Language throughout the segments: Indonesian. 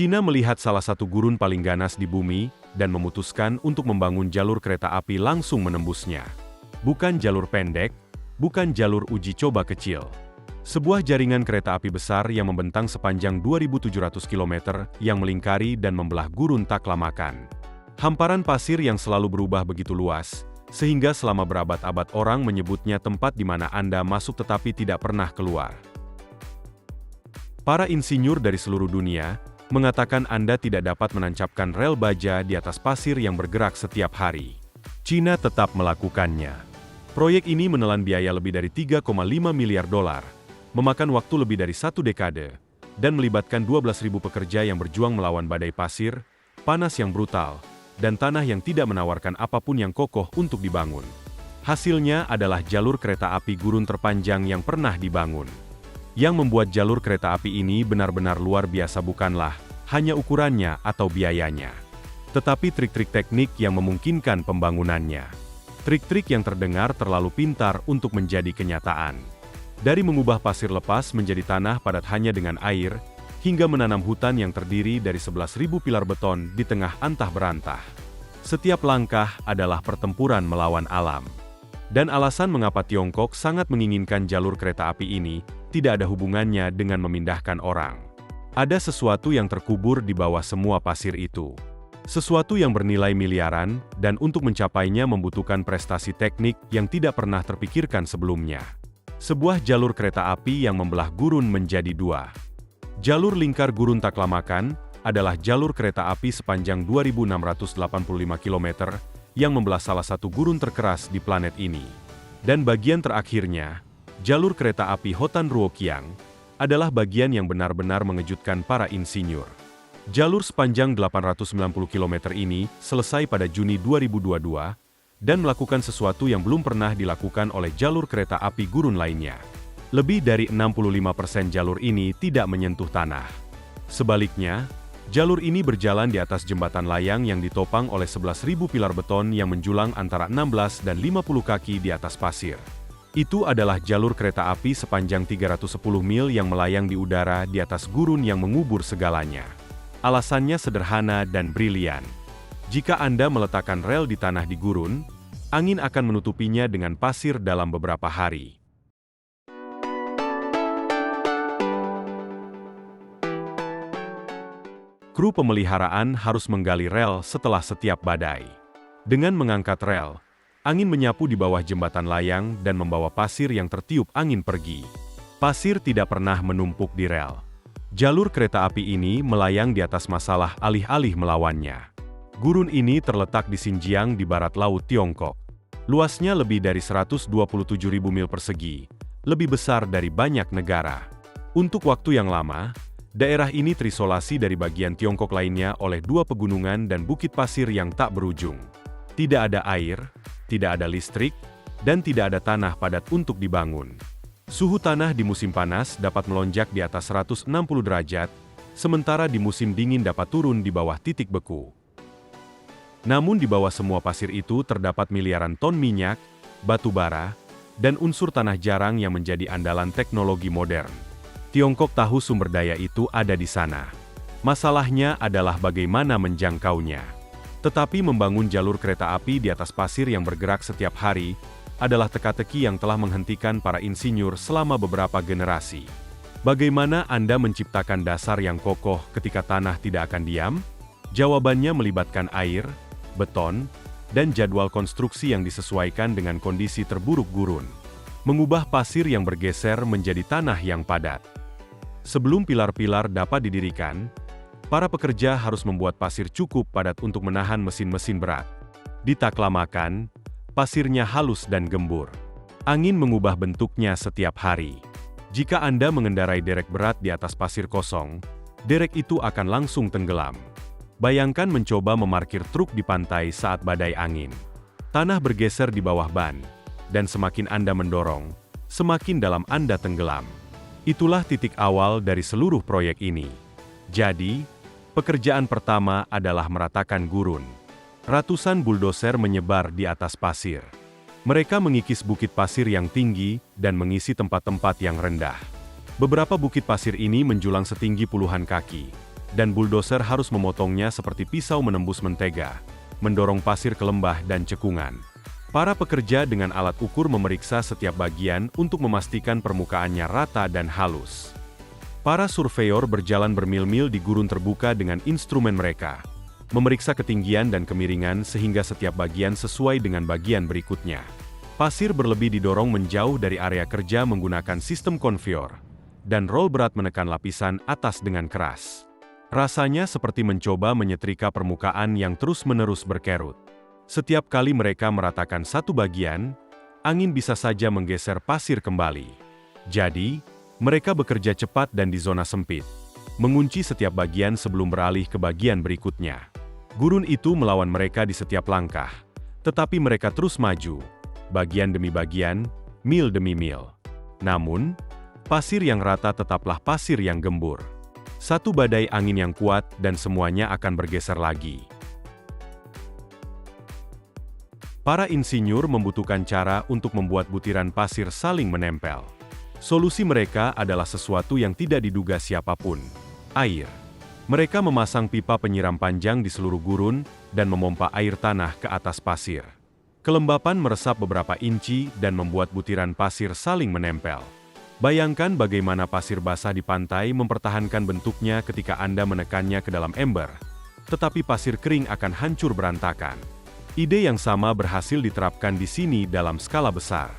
Cina melihat salah satu gurun paling ganas di bumi dan memutuskan untuk membangun jalur kereta api langsung menembusnya. Bukan jalur pendek, bukan jalur uji coba kecil. Sebuah jaringan kereta api besar yang membentang sepanjang 2.700 km yang melingkari dan membelah gurun Taklamakan. Hamparan pasir yang selalu berubah begitu luas, sehingga selama berabad-abad orang menyebutnya tempat di mana Anda masuk tetapi tidak pernah keluar. Para insinyur dari seluruh dunia mengatakan Anda tidak dapat menancapkan rel baja di atas pasir yang bergerak setiap hari. Cina tetap melakukannya. Proyek ini menelan biaya lebih dari 3,5 miliar dolar, memakan waktu lebih dari 1 dekade, dan melibatkan 12.000 pekerja yang berjuang melawan badai pasir, panas yang brutal, dan tanah yang tidak menawarkan apapun yang kokoh untuk dibangun. Hasilnya adalah jalur kereta api gurun terpanjang yang pernah dibangun. Yang membuat jalur kereta api ini benar-benar luar biasa bukanlah hanya ukurannya atau biayanya, tetapi trik-trik teknik yang memungkinkan pembangunannya. Trik-trik yang terdengar terlalu pintar untuk menjadi kenyataan. Dari mengubah pasir lepas menjadi tanah padat hanya dengan air, hingga menanam hutan yang terdiri dari 11.000 pilar beton di tengah antah berantah. Setiap langkah adalah pertempuran melawan alam. Dan alasan mengapa Tiongkok sangat menginginkan jalur kereta api ini, tidak ada hubungannya dengan memindahkan orang. Ada sesuatu yang terkubur di bawah semua pasir itu. Sesuatu yang bernilai miliaran, dan untuk mencapainya membutuhkan prestasi teknik yang tidak pernah terpikirkan sebelumnya. Sebuah jalur kereta api yang membelah gurun menjadi dua. Jalur lingkar gurun Taklamakan adalah jalur kereta api sepanjang 2.685 km yang membelah salah satu gurun terkeras di planet ini. Dan bagian terakhirnya, jalur kereta api Hotan Ruoqiang, adalah bagian yang benar-benar mengejutkan para insinyur. Jalur sepanjang 890 km ini selesai pada Juni 2022, dan melakukan sesuatu yang belum pernah dilakukan oleh jalur kereta api gurun lainnya. Lebih dari 65% jalur ini tidak menyentuh tanah. Sebaliknya, jalur ini berjalan di atas jembatan layang yang ditopang oleh 11.000 pilar beton yang menjulang antara 16 dan 50 kaki di atas pasir. Itu adalah jalur kereta api sepanjang 310 mil yang melayang di udara di atas gurun yang mengubur segalanya. Alasannya sederhana dan brilian. Jika Anda meletakkan rel di tanah di gurun, angin akan menutupinya dengan pasir dalam beberapa hari. Kru pemeliharaan harus menggali rel setelah setiap badai. Dengan mengangkat rel, angin menyapu di bawah jembatan layang dan membawa pasir yang tertiup angin pergi. Pasir tidak pernah menumpuk di rel. Jalur kereta api ini melayang di atas masalah alih-alih melawannya. Gurun ini terletak di Xinjiang di barat laut Tiongkok. Luasnya lebih dari 127.000 mil persegi, lebih besar dari banyak negara. Untuk waktu yang lama, daerah ini terisolasi dari bagian Tiongkok lainnya oleh dua pegunungan dan bukit pasir yang tak berujung. Tidak ada air, tidak ada listrik, dan tidak ada tanah padat untuk dibangun. Suhu tanah di musim panas dapat melonjak di atas 160 derajat, sementara di musim dingin dapat turun di bawah titik beku. Namun di bawah semua pasir itu terdapat miliaran ton minyak, batu bara, dan unsur tanah jarang yang menjadi andalan teknologi modern. Tiongkok tahu sumber daya itu ada di sana. Masalahnya adalah bagaimana menjangkaunya. Tetapi membangun jalur kereta api di atas pasir yang bergerak setiap hari adalah teka-teki yang telah menghentikan para insinyur selama beberapa generasi. Bagaimana Anda menciptakan dasar yang kokoh ketika tanah tidak akan diam? Jawabannya melibatkan air, beton, dan jadwal konstruksi yang disesuaikan dengan kondisi terburuk gurun. Mengubah pasir yang bergeser menjadi tanah yang padat. Sebelum pilar-pilar dapat didirikan, para pekerja harus membuat pasir cukup padat untuk menahan mesin-mesin berat. Di Taklamakan, pasirnya halus dan gembur. Angin mengubah bentuknya setiap hari. Jika Anda mengendarai derek berat di atas pasir kosong, derek itu akan langsung tenggelam. Bayangkan mencoba memarkir truk di pantai saat badai angin. Tanah bergeser di bawah ban, dan semakin Anda mendorong, semakin dalam Anda tenggelam. Itulah titik awal dari seluruh proyek ini. Jadi, pekerjaan pertama adalah meratakan gurun. Ratusan buldoser menyebar di atas pasir. Mereka mengikis bukit pasir yang tinggi dan mengisi tempat-tempat yang rendah. Beberapa bukit pasir ini menjulang setinggi puluhan kaki, dan buldoser harus memotongnya seperti pisau menembus mentega, mendorong pasir ke lembah dan cekungan. Para pekerja dengan alat ukur memeriksa setiap bagian untuk memastikan permukaannya rata dan halus. Para surveyor berjalan bermil-mil di gurun terbuka dengan instrumen mereka, memeriksa ketinggian dan kemiringan sehingga setiap bagian sesuai dengan bagian berikutnya. Pasir berlebih didorong menjauh dari area kerja menggunakan sistem konveyor, dan roll berat menekan lapisan atas dengan keras. Rasanya seperti mencoba menyetrika permukaan yang terus-menerus berkerut. Setiap kali mereka meratakan satu bagian, angin bisa saja menggeser pasir kembali. Jadi, mereka bekerja cepat dan di zona sempit, mengunci setiap bagian sebelum beralih ke bagian berikutnya. Gurun itu melawan mereka di setiap langkah, tetapi mereka terus maju, bagian demi bagian, mil demi mil. Namun, pasir yang rata tetaplah pasir yang gembur. Satu badai angin yang kuat dan semuanya akan bergeser lagi. Para insinyur membutuhkan cara untuk membuat butiran pasir saling menempel. Solusi mereka adalah sesuatu yang tidak diduga siapapun: air. Mereka memasang pipa penyiram panjang di seluruh gurun dan memompa air tanah ke atas pasir. Kelembapan meresap beberapa inci dan membuat butiran pasir saling menempel. Bayangkan bagaimana pasir basah di pantai mempertahankan bentuknya ketika Anda menekannya ke dalam ember, tetapi pasir kering akan hancur berantakan. Ide yang sama berhasil diterapkan di sini dalam skala besar.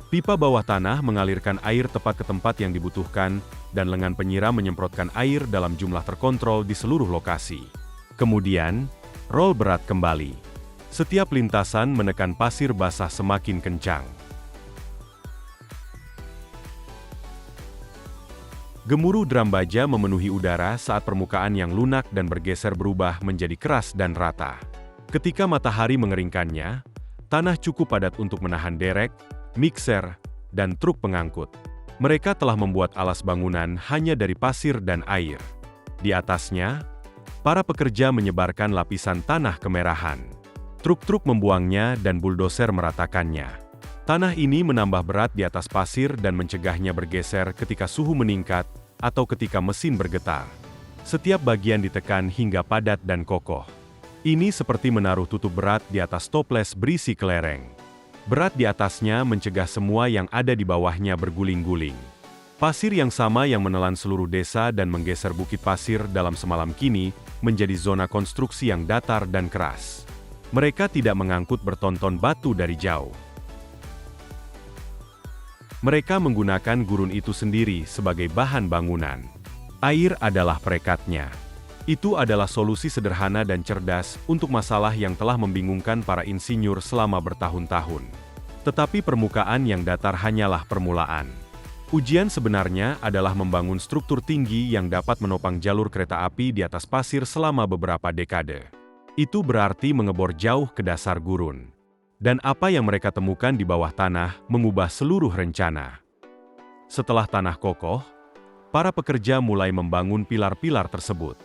Pipa bawah tanah mengalirkan air tepat ke tempat yang dibutuhkan, dan lengan penyiram menyemprotkan air dalam jumlah terkontrol di seluruh lokasi. Kemudian, roll berat kembali. Setiap lintasan menekan pasir basah semakin kencang. Gemuruh drum baja memenuhi udara saat permukaan yang lunak dan bergeser berubah menjadi keras dan rata. Ketika matahari mengeringkannya, tanah cukup padat untuk menahan derek, mixer, dan truk pengangkut. Mereka telah membuat alas bangunan hanya dari pasir dan air. Di atasnya, para pekerja menyebarkan lapisan tanah kemerahan. Truk-truk membuangnya dan buldoser meratakannya. Tanah ini menambah berat di atas pasir dan mencegahnya bergeser ketika suhu meningkat atau ketika mesin bergetar. Setiap bagian ditekan hingga padat dan kokoh. Ini seperti menaruh tutup berat di atas toples berisi kelereng. Berat di atasnya mencegah semua yang ada di bawahnya berguling-guling. Pasir yang sama yang menelan seluruh desa dan menggeser bukit pasir dalam semalam kini menjadi zona konstruksi yang datar dan keras. Mereka tidak mengangkut bertonton batu dari jauh. Mereka menggunakan gurun itu sendiri sebagai bahan bangunan. Air adalah perekatnya. Itu adalah solusi sederhana dan cerdas untuk masalah yang telah membingungkan para insinyur selama bertahun-tahun. Tetapi permukaan yang datar hanyalah permulaan. Ujian sebenarnya adalah membangun struktur tinggi yang dapat menopang jalur kereta api di atas pasir selama beberapa dekade. Itu berarti mengebor jauh ke dasar gurun. Dan apa yang mereka temukan di bawah tanah mengubah seluruh rencana. Setelah tanah kokoh, para pekerja mulai membangun pilar-pilar tersebut.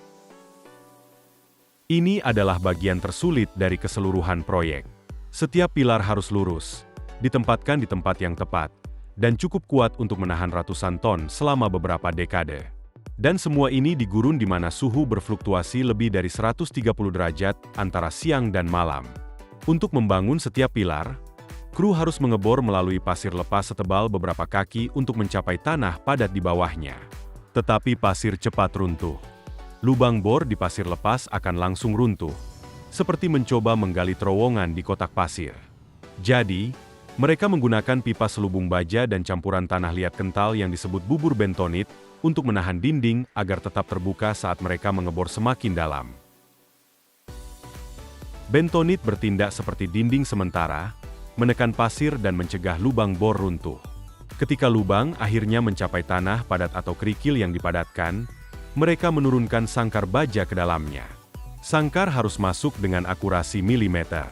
Ini adalah bagian tersulit dari keseluruhan proyek. Setiap pilar harus lurus, ditempatkan di tempat yang tepat, dan cukup kuat untuk menahan ratusan ton selama beberapa dekade. Dan semua ini di gurun di mana suhu berfluktuasi lebih dari 130 derajat antara siang dan malam. Untuk membangun setiap pilar, kru harus mengebor melalui pasir lepas setebal beberapa kaki untuk mencapai tanah padat di bawahnya. Tetapi pasir cepat runtuh. Lubang bor di pasir lepas akan langsung runtuh, seperti mencoba menggali terowongan di kotak pasir. Jadi, mereka menggunakan pipa selubung baja dan campuran tanah liat kental yang disebut bubur bentonit untuk menahan dinding agar tetap terbuka saat mereka mengebor semakin dalam. Bentonit bertindak seperti dinding sementara, menekan pasir dan mencegah lubang bor runtuh. Ketika lubang akhirnya mencapai tanah padat atau kerikil yang dipadatkan, mereka menurunkan sangkar baja ke dalamnya. Sangkar harus masuk dengan akurasi milimeter.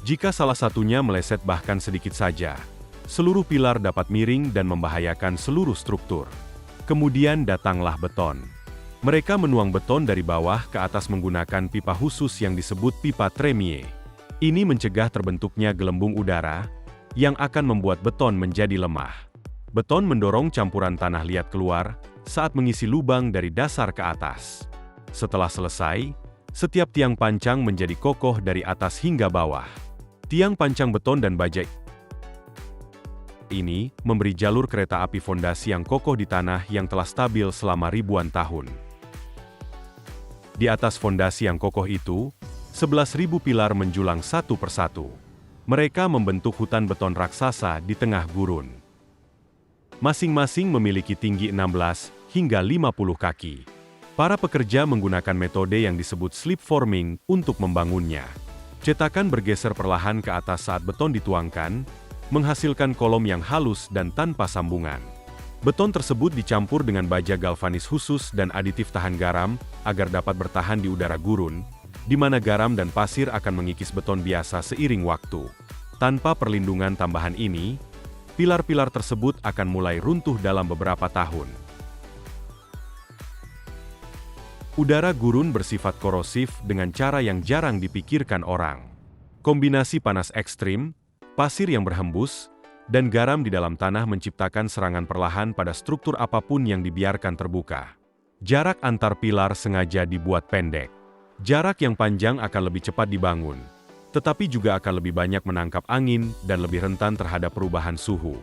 Jika salah satunya meleset bahkan sedikit saja, seluruh pilar dapat miring dan membahayakan seluruh struktur. Kemudian datanglah beton. Mereka menuang beton dari bawah ke atas menggunakan pipa khusus yang disebut pipa Tremier. Ini mencegah terbentuknya gelembung udara, yang akan membuat beton menjadi lemah. Beton mendorong campuran tanah liat keluar, saat mengisi lubang dari dasar ke atas. Setelah selesai, setiap tiang pancang menjadi kokoh dari atas hingga bawah. Tiang pancang beton dan baja ini memberi jalur kereta api fondasi yang kokoh di tanah yang telah stabil selama ribuan tahun. Di atas fondasi yang kokoh itu, 11.000 pilar menjulang satu persatu. Mereka membentuk hutan beton raksasa di tengah gurun. Masing-masing memiliki tinggi 16 hingga 50 kaki. Para pekerja menggunakan metode yang disebut slip forming untuk membangunnya. Cetakan bergeser perlahan ke atas saat beton dituangkan, menghasilkan kolom yang halus dan tanpa sambungan. Beton tersebut dicampur dengan baja galvanis khusus dan aditif tahan garam agar dapat bertahan di udara gurun, di mana garam dan pasir akan mengikis beton biasa seiring waktu. Tanpa perlindungan tambahan ini, pilar-pilar tersebut akan mulai runtuh dalam beberapa tahun. Udara gurun bersifat korosif dengan cara yang jarang dipikirkan orang. Kombinasi panas ekstrim, pasir yang berhembus, dan garam di dalam tanah menciptakan serangan perlahan pada struktur apapun yang dibiarkan terbuka. Jarak antar pilar sengaja dibuat pendek. Jarak yang panjang akan lebih cepat dibangun, tetapi juga akan lebih banyak menangkap angin dan lebih rentan terhadap perubahan suhu.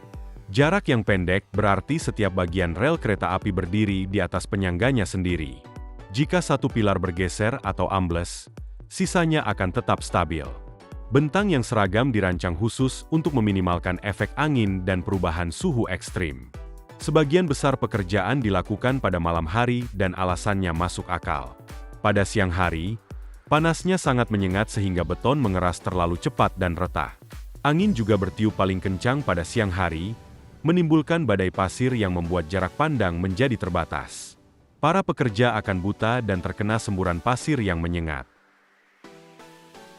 Jarak yang pendek berarti setiap bagian rel kereta api berdiri di atas penyangganya sendiri. Jika satu pilar bergeser atau ambles, sisanya akan tetap stabil. Bentang yang seragam dirancang khusus untuk meminimalkan efek angin dan perubahan suhu ekstrim. Sebagian besar pekerjaan dilakukan pada malam hari dan alasannya masuk akal. Pada siang hari, panasnya sangat menyengat sehingga beton mengeras terlalu cepat dan retak. Angin juga bertiup paling kencang pada siang hari, menimbulkan badai pasir yang membuat jarak pandang menjadi terbatas. Para pekerja akan buta dan terkena semburan pasir yang menyengat.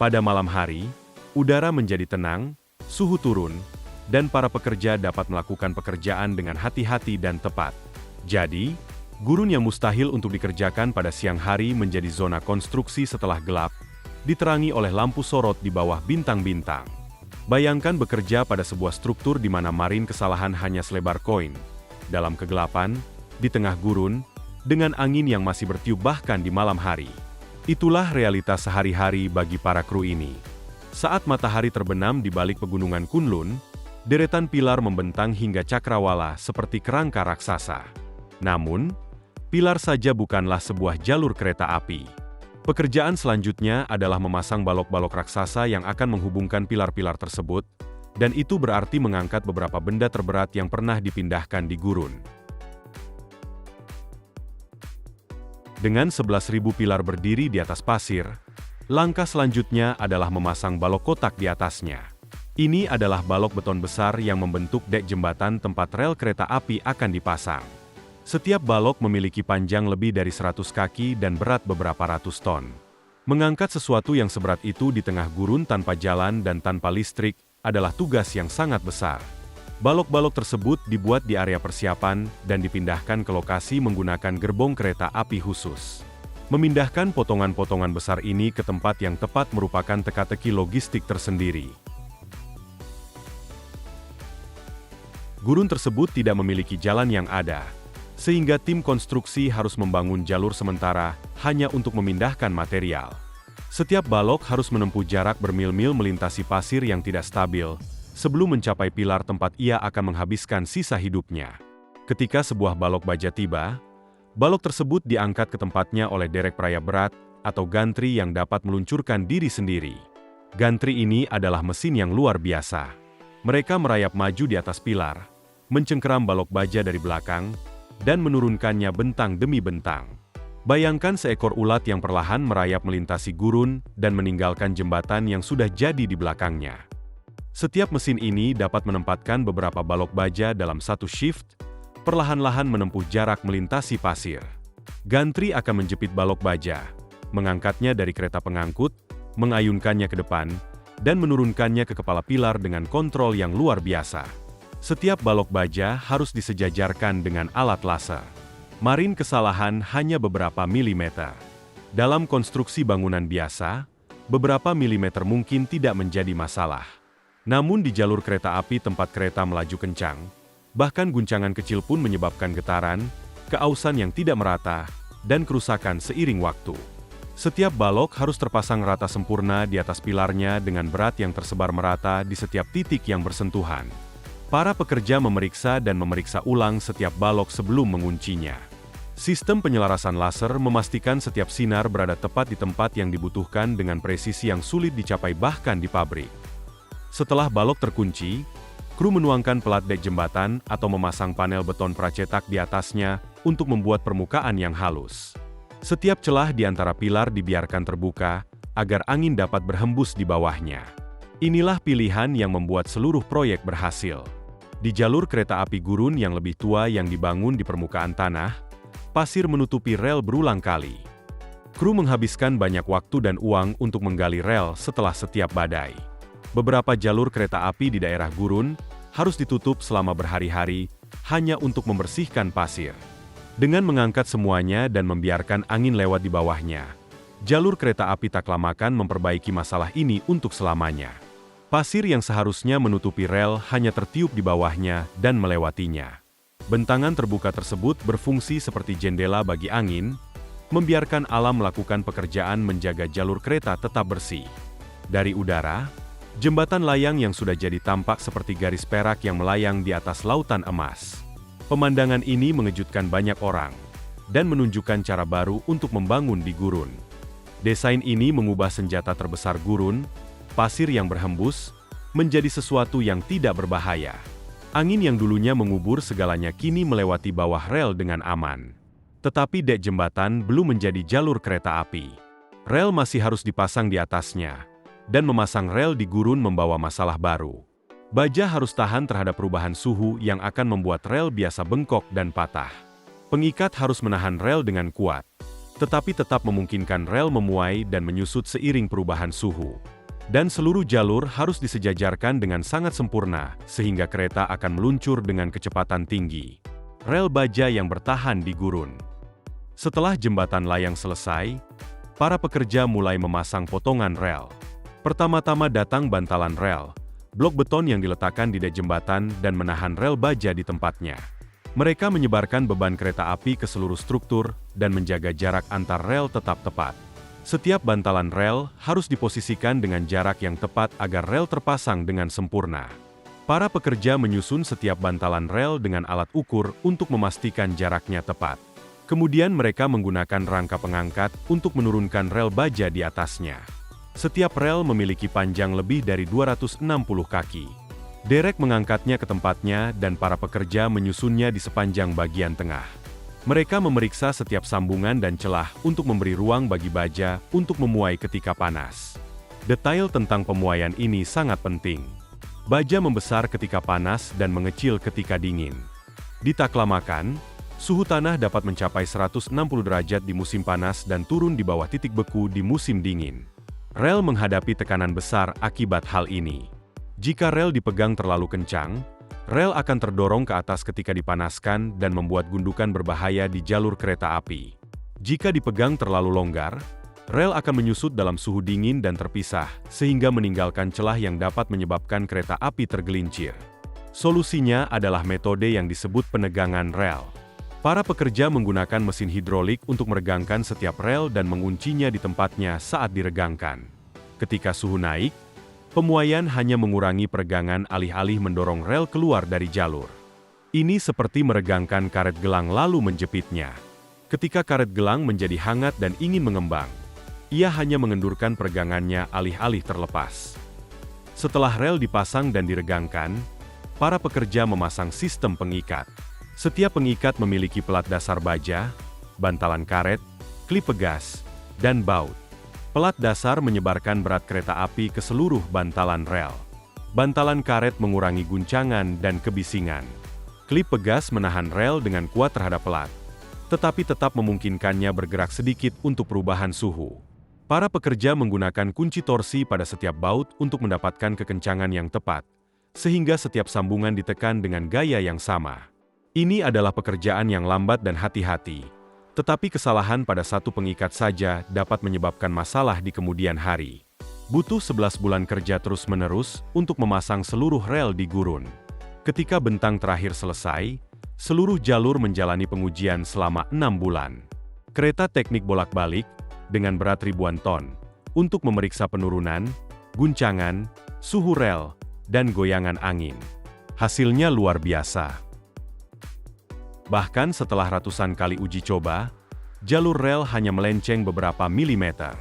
Pada malam hari, udara menjadi tenang, suhu turun, dan para pekerja dapat melakukan pekerjaan dengan hati-hati dan tepat. Jadi, gurun yang mustahil untuk dikerjakan pada siang hari menjadi zona konstruksi setelah gelap, diterangi oleh lampu sorot di bawah bintang-bintang. Bayangkan bekerja pada sebuah struktur di mana margin kesalahan hanya selebar koin. Dalam kegelapan, di tengah gurun, dengan angin yang masih bertiup bahkan di malam hari. Itulah realitas sehari-hari bagi para kru ini. Saat matahari terbenam di balik pegunungan Kunlun, deretan pilar membentang hingga cakrawala seperti kerangka raksasa. Namun, pilar saja bukanlah sebuah jalur kereta api. Pekerjaan selanjutnya adalah memasang balok-balok raksasa yang akan menghubungkan pilar-pilar tersebut, dan itu berarti mengangkat beberapa benda terberat yang pernah dipindahkan di gurun. Dengan 11.000 pilar berdiri di atas pasir, langkah selanjutnya adalah memasang balok kotak di atasnya. Ini adalah balok beton besar yang membentuk dek jembatan tempat rel kereta api akan dipasang. Setiap balok memiliki panjang lebih dari 100 kaki dan berat beberapa ratus ton. Mengangkat sesuatu yang seberat itu di tengah gurun tanpa jalan dan tanpa listrik adalah tugas yang sangat besar. Balok-balok tersebut dibuat di area persiapan dan dipindahkan ke lokasi menggunakan gerbong kereta api khusus. Memindahkan potongan-potongan besar ini ke tempat yang tepat merupakan teka-teki logistik tersendiri. Gurun tersebut tidak memiliki jalan yang ada, sehingga tim konstruksi harus membangun jalur sementara hanya untuk memindahkan material. Setiap balok harus menempuh jarak bermil-mil melintasi pasir yang tidak stabil, sebelum mencapai pilar tempat ia akan menghabiskan sisa hidupnya. Ketika sebuah balok baja tiba, balok tersebut diangkat ke tempatnya oleh derek peraya berat atau gantri yang dapat meluncurkan diri sendiri. Gantri ini adalah mesin yang luar biasa. Mereka merayap maju di atas pilar, mencengkeram balok baja dari belakang, dan menurunkannya bentang demi bentang. Bayangkan seekor ulat yang perlahan merayap melintasi gurun dan meninggalkan jembatan yang sudah jadi di belakangnya. Setiap mesin ini dapat menempatkan beberapa balok baja dalam satu shift, perlahan-lahan menempuh jarak melintasi pasir. Gantri akan menjepit balok baja, mengangkatnya dari kereta pengangkut, mengayunkannya ke depan, dan menurunkannya ke kepala pilar dengan kontrol yang luar biasa. Setiap balok baja harus disejajarkan dengan alat laser. Margin kesalahan hanya beberapa milimeter. Dalam konstruksi bangunan biasa, beberapa milimeter mungkin tidak menjadi masalah. Namun di jalur kereta api tempat kereta melaju kencang, bahkan guncangan kecil pun menyebabkan getaran, keausan yang tidak merata, dan kerusakan seiring waktu. Setiap balok harus terpasang rata sempurna di atas pilarnya dengan berat yang tersebar merata di setiap titik yang bersentuhan. Para pekerja memeriksa dan memeriksa ulang setiap balok sebelum menguncinya. Sistem penyelarasan laser memastikan setiap sinar berada tepat di tempat yang dibutuhkan dengan presisi yang sulit dicapai bahkan di pabrik. Setelah balok terkunci, kru menuangkan pelat dek jembatan atau memasang panel beton pracetak di atasnya untuk membuat permukaan yang halus. Setiap celah di antara pilar dibiarkan terbuka, agar angin dapat berhembus di bawahnya. Inilah pilihan yang membuat seluruh proyek berhasil. Di jalur kereta api gurun yang lebih tua yang dibangun di permukaan tanah, pasir menutupi rel berulang kali. Kru menghabiskan banyak waktu dan uang untuk menggali rel setelah setiap badai. Beberapa jalur kereta api di daerah gurun harus ditutup selama berhari-hari, hanya untuk membersihkan pasir. Dengan mengangkat semuanya dan membiarkan angin lewat di bawahnya, jalur kereta api tak lamakan memperbaiki masalah ini untuk selamanya. Pasir yang seharusnya menutupi rel hanya tertiup di bawahnya dan melewatinya. Bentangan terbuka tersebut berfungsi seperti jendela bagi angin, membiarkan alam melakukan pekerjaan menjaga jalur kereta tetap bersih. Dari udara, jembatan layang yang sudah jadi tampak seperti garis perak yang melayang di atas lautan emas. Pemandangan ini mengejutkan banyak orang, dan menunjukkan cara baru untuk membangun di gurun. Desain ini mengubah senjata terbesar gurun, pasir yang berhembus, menjadi sesuatu yang tidak berbahaya. Angin yang dulunya mengubur segalanya kini melewati bawah rel dengan aman. Tetapi dek jembatan belum menjadi jalur kereta api. Rel masih harus dipasang di atasnya, dan memasang rel di gurun membawa masalah baru. Baja harus tahan terhadap perubahan suhu yang akan membuat rel biasa bengkok dan patah. Pengikat harus menahan rel dengan kuat, tetapi tetap memungkinkan rel memuai dan menyusut seiring perubahan suhu. Dan seluruh jalur harus disejajarkan dengan sangat sempurna, sehingga kereta akan meluncur dengan kecepatan tinggi. Rel baja yang bertahan di gurun. Setelah jembatan layang selesai, para pekerja mulai memasang potongan rel. Pertama-tama datang bantalan rel, blok beton yang diletakkan di dek jembatan dan menahan rel baja di tempatnya. Mereka menyebarkan beban kereta api ke seluruh struktur dan menjaga jarak antar rel tetap tepat. Setiap bantalan rel harus diposisikan dengan jarak yang tepat agar rel terpasang dengan sempurna. Para pekerja menyusun setiap bantalan rel dengan alat ukur untuk memastikan jaraknya tepat. Kemudian mereka menggunakan rangka pengangkat untuk menurunkan rel baja di atasnya. Setiap rel memiliki panjang lebih dari 260 kaki. Derek mengangkatnya ke tempatnya dan para pekerja menyusunnya di sepanjang bagian tengah. Mereka memeriksa setiap sambungan dan celah untuk memberi ruang bagi baja untuk memuai ketika panas. Detail tentang pemuaian ini sangat penting. Baja membesar ketika panas dan mengecil ketika dingin. Di Taklamakan, suhu tanah dapat mencapai 160 derajat di musim panas dan turun di bawah titik beku di musim dingin. Rel menghadapi tekanan besar akibat hal ini. Jika rel dipegang terlalu kencang, rel akan terdorong ke atas ketika dipanaskan dan membuat gundukan berbahaya di jalur kereta api. Jika dipegang terlalu longgar, rel akan menyusut dalam suhu dingin dan terpisah, sehingga meninggalkan celah yang dapat menyebabkan kereta api tergelincir. Solusinya adalah metode yang disebut penegangan rel. Para pekerja menggunakan mesin hidrolik untuk meregangkan setiap rel dan menguncinya di tempatnya saat diregangkan. Ketika suhu naik, pemuaian hanya mengurangi peregangan alih-alih mendorong rel keluar dari jalur. Ini seperti meregangkan karet gelang lalu menjepitnya. Ketika karet gelang menjadi hangat dan ingin mengembang, ia hanya mengendurkan peregangannya alih-alih terlepas. Setelah rel dipasang dan diregangkan, para pekerja memasang sistem pengikat. Setiap pengikat memiliki pelat dasar baja, bantalan karet, klip pegas, dan baut. Pelat dasar menyebarkan berat kereta api ke seluruh bantalan rel. Bantalan karet mengurangi guncangan dan kebisingan. Klip pegas menahan rel dengan kuat terhadap pelat, tetapi tetap memungkinkannya bergerak sedikit untuk perubahan suhu. Para pekerja menggunakan kunci torsi pada setiap baut untuk mendapatkan kekencangan yang tepat, sehingga setiap sambungan ditekan dengan gaya yang sama. Ini adalah pekerjaan yang lambat dan hati-hati, tetapi kesalahan pada satu pengikat saja dapat menyebabkan masalah di kemudian hari. Butuh 11 bulan kerja terus-menerus untuk memasang seluruh rel di gurun. Ketika bentang terakhir selesai, seluruh jalur menjalani pengujian selama 6 bulan. Kereta teknik bolak-balik, dengan berat ribuan ton, untuk memeriksa penurunan, guncangan, suhu rel, dan goyangan angin. Hasilnya luar biasa. Bahkan setelah ratusan kali uji coba, jalur rel hanya melenceng beberapa milimeter.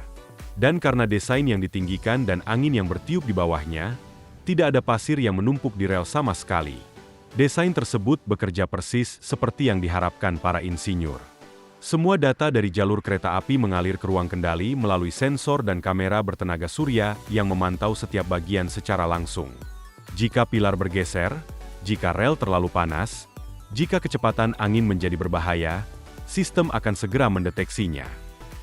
Dan karena desain yang ditinggikan dan angin yang bertiup di bawahnya, tidak ada pasir yang menumpuk di rel sama sekali. Desain tersebut bekerja persis seperti yang diharapkan para insinyur. Semua data dari jalur kereta api mengalir ke ruang kendali melalui sensor dan kamera bertenaga surya yang memantau setiap bagian secara langsung. Jika pilar bergeser, jika rel terlalu panas, jika kecepatan angin menjadi berbahaya, sistem akan segera mendeteksinya.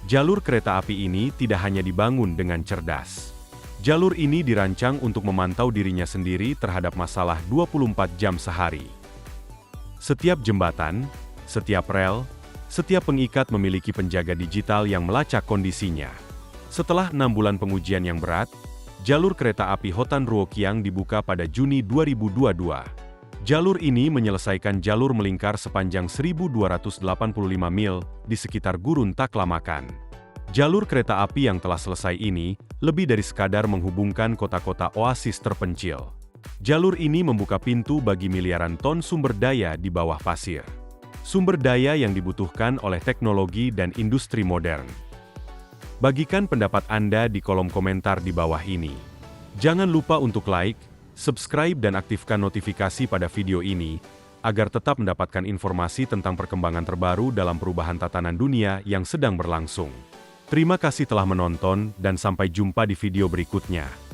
Jalur kereta api ini tidak hanya dibangun dengan cerdas. Jalur ini dirancang untuk memantau dirinya sendiri terhadap masalah 24 jam sehari. Setiap jembatan, setiap rel, setiap pengikat memiliki penjaga digital yang melacak kondisinya. Setelah 6 bulan pengujian yang berat, jalur kereta api Hotan Ruokiang dibuka pada Juni 2022. Jalur ini menyelesaikan jalur melingkar sepanjang 1.285 mil di sekitar Gurun Taklamakan. Jalur kereta api yang telah selesai ini lebih dari sekadar menghubungkan kota-kota oasis terpencil. Jalur ini membuka pintu bagi miliaran ton sumber daya di bawah pasir. Sumber daya yang dibutuhkan oleh teknologi dan industri modern. Bagikan pendapat Anda di kolom komentar di bawah ini. Jangan lupa untuk like, subscribe dan aktifkan notifikasi pada video ini, agar tetap mendapatkan informasi tentang perkembangan terbaru dalam perubahan tatanan dunia yang sedang berlangsung. Terima kasih telah menonton dan sampai jumpa di video berikutnya.